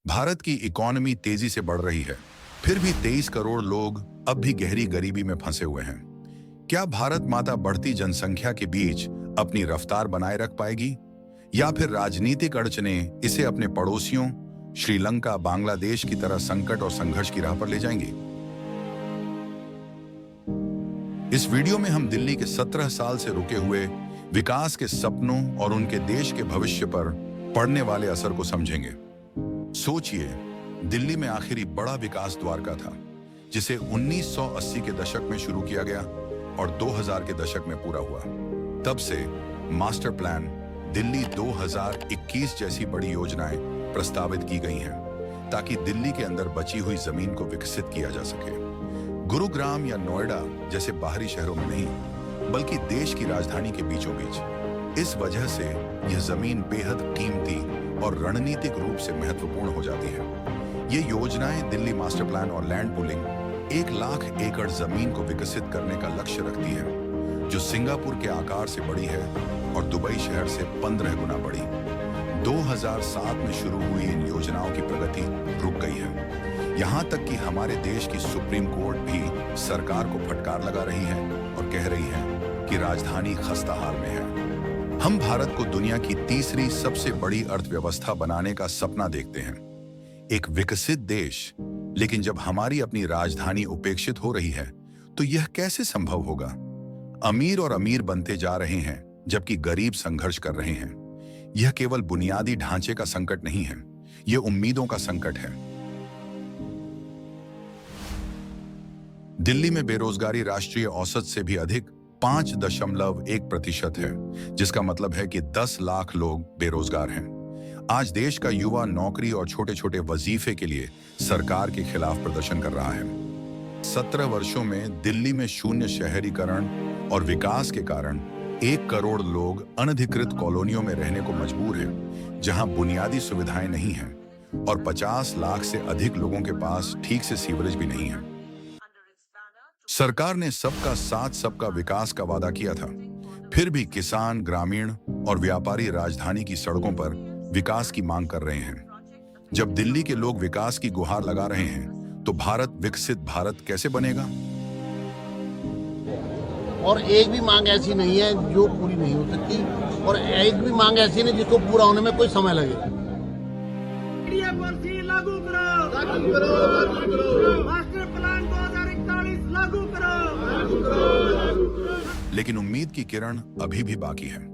भारत की इकोनॉमी तेजी से बढ़ रही है, फिर भी 23 करोड़ लोग अब भी गहरी गरीबी में फंसे हुए हैं। क्या भारत माता बढ़ती जनसंख्या के बीच अपनी रफ्तार बनाए रख पाएगी, या फिर राजनीतिक अड़चनें इसे अपने पड़ोसियों श्रीलंका, बांग्लादेश की तरह संकट और संघर्ष की राह पर ले जाएंगी? इस वीडियो में हम दिल्ली के 17 साल से रुके हुए विकास के सपनों और उनके देश के भविष्य पर पड़ने वाले असर को समझेंगे। सोचिए, दिल्ली में आखिरी बड़ा विकास द्वारका था, जिसे 1980 के दशक में शुरू किया गया और 2000 के दशक में पूरा हुआ। तब से मास्टर प्लान दिल्ली 2021 जैसी बड़ी योजनाएं प्रस्तावित की गई हैं, ताकि दिल्ली के अंदर बची हुई जमीन को विकसित किया जा सके। गुरुग्राम या नोएडा जैसे बाहरी शहरों में नहीं, बल्कि देश की राजधानी के बीचों बीच। इस वजह से यह जमीन बेहद कीमती और रणनीतिक रूप से महत्वपूर्ण हो जाती है। ये योजनाएं दिल्ली मास्टर प्लान और लैंड पूलिंग 1 लाख एकड़ जमीन को विकसित करने का लक्ष्य रखती है, जो सिंगापुर के आकार से बड़ी है और दुबई शहर से 15 गुना बड़ी। 2007 में शुरू हुई इन योजनाओं की प्रगति रुक गई है। यहां तक कि हमारे देश की सुप्रीम कोर्ट भी सरकार को फटकार लगा रही है और कह रही है कि राजधानी खस्ता हाल में है। हम भारत को दुनिया की तीसरी सबसे बड़ी अर्थव्यवस्था बनाने का सपना देखते हैं, एक विकसित देश। लेकिन जब हमारी अपनी राजधानी उपेक्षित हो रही है, तो यह कैसे संभव होगा? अमीर और अमीर बनते जा रहे हैं, जबकि गरीब संघर्ष कर रहे हैं। यह केवल बुनियादी ढांचे का संकट नहीं है, यह उम्मीदों का संकट है। दिल्ली में बेरोजगारी राष्ट्रीय औसत से भी अधिक 5.1% है, जिसका मतलब है कि 10 लाख लोग बेरोजगार हैं। आज देश का युवा नौकरी और छोटे छोटे वजीफे के लिए सरकार के खिलाफ प्रदर्शन कर रहा है। 17 वर्षों में दिल्ली में शून्य शहरीकरण और विकास के कारण 1 करोड़ लोग अनधिकृत कॉलोनियों में रहने को मजबूर हैं, जहां बुनियादी सुविधाएं नहीं हैं और 50 लाख से अधिक लोगों के पास ठीक से सीवरेज भी नहीं है। सरकार ने सबका साथ सबका विकास का वादा किया था, फिर भी किसान, ग्रामीण और व्यापारी राजधानी की सड़कों पर विकास की मांग कर रहे हैं। जब दिल्ली के लोग विकास की गुहार लगा रहे हैं, तो भारत विकसित भारत कैसे बनेगा? और एक भी मांग ऐसी नहीं है जो पूरी नहीं हो सकती, और एक भी मांग ऐसी नहीं जिसको पूरा होने में कोई समय लगे। लागू करो, मास्टर प्लान 2041 लागू करो। लेकिन उम्मीद की किरण अभी भी बाकी है।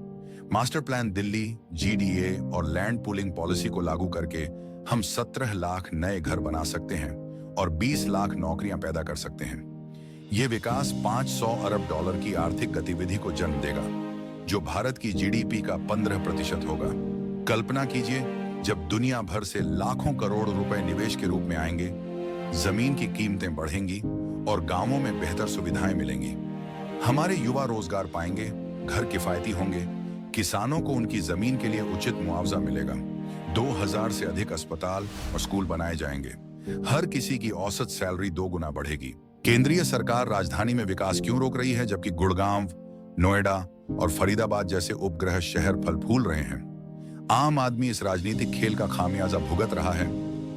मास्टर प्लान दिल्ली, जीडीए और लैंड पूलिंग पॉलिसी को लागू करके हम 17 लाख नए घर बना सकते हैं और 20 लाख नौकरियां पैदा कर सकते हैं। यह विकास $500 अरब की आर्थिक गतिविधि को जन्म देगा, जो भारत की जीडीपी का 15% होगा। कल्पना कीजिए, जब दुनिया भर से लाखों करोड़ रुपए निवेश के रूप में आएंगे, जमीन की कीमतें बढ़ेंगी और गांवों में बेहतर सुविधाएं मिलेंगी। हमारे युवा रोजगार पाएंगे, घर किफायती होंगे, किसानों को उनकी जमीन के लिए उचित मुआवजा मिलेगा, 2000 से अधिक अस्पताल और स्कूल बनाए जाएंगे, हर किसी की औसत सैलरी 2 गुना बढ़ेगी। केंद्रीय सरकार राजधानी में विकास क्यों रोक रही है, जबकि गुड़गांव, नोएडा और फरीदाबाद जैसे उपग्रह शहर फल फूल रहे हैं? आम आदमी इस राजनीतिक खेल का खामियाजा भुगत रहा है।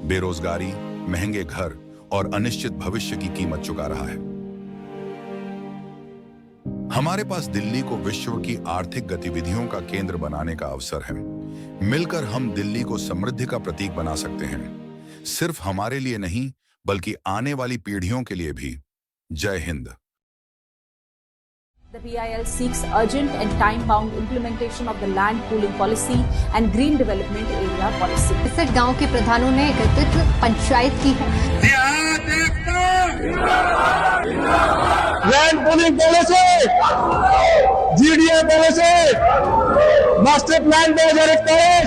बेरोजगारी, महंगे घर और अनिश्चित भविष्य की कीमत चुका रहा है। हमारे पास दिल्ली को विश्व की आर्थिक गतिविधियों का केंद्र बनाने का अवसर है। मिलकर हम दिल्ली को समृद्धि का प्रतीक बना सकते हैं, सिर्फ हमारे लिए नहीं, बल्कि आने वाली पीढ़ियों के लिए भी। जय Hind. The PIL seeks urgent and time-bound implementation of the land pooling policy and green development area policy. 65 गांव के प्रधानों ने एकत्रित पंचायत की है। Land pooling policy, GDA policy, master plan 2041।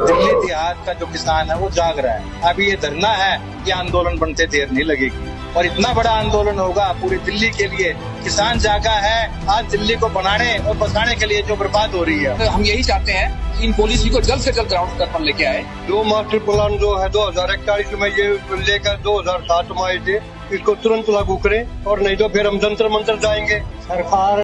Delhi देहात का जो किसान है वो जाग रहा है। अभी ये धरना है, ये आंदोलन बनते देर नहीं लगेगी और इतना बड़ा आंदोलन होगा पूरी दिल्ली के लिए। किसान जागा है आज दिल्ली को बनाने और बसाने के लिए जो बर्बाद हो रही है। तो हम यही चाहते हैं कि इन पॉलिसी को जल्द से जल्द ग्राउंड स्तर पर लेके आए। जो मास्टर प्लान जो है 2041 में ये लेकर 2007 में आए थे, इसको तुरंत लागू करें और नहीं तो फिर हम जंतर मंतर जाएंगे। सरकार